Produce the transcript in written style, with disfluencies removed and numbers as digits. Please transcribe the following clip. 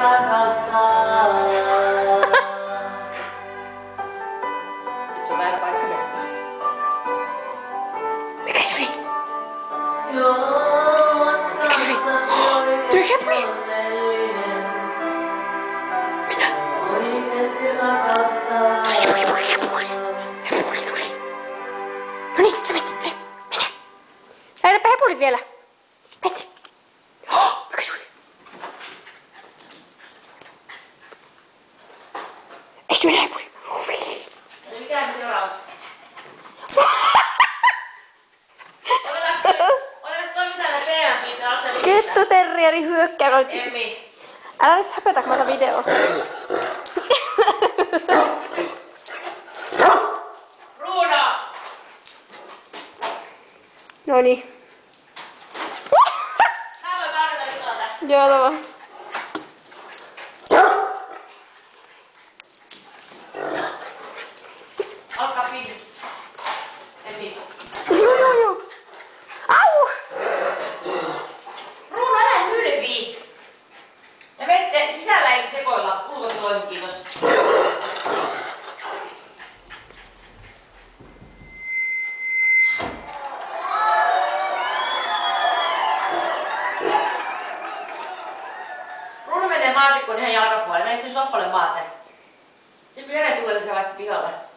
rakastaa. Nyt se on väärä paikka mennä. Mikä se oli? Tyhjäpui! Mitä? Noniin, sä menet. Mene. Lähdetpä hepulit vielä. Petsi. Mikä se oli? Ei syö enää hepuli. Mikä on seuraava? Oletko toimisella PM? Kettuterrieri hyökkää. Emmi. Älä nyt häpetä, kun mä otan videoa. Ruuda! Noniin. Mä voin kaadata tuolta. Joo, tava. Olkaa pinni. Emmi. Joo. Au! Ruuda, älä hylvii. Ja vette sisällä ei sekoilla. Ulkotiloihin, kiitos. Ruuda menee maatikkoon ihan jalkapuolelle. Menet sen soffalle maaten. Sitten kun Jere tulee, niin se vasta pihalle.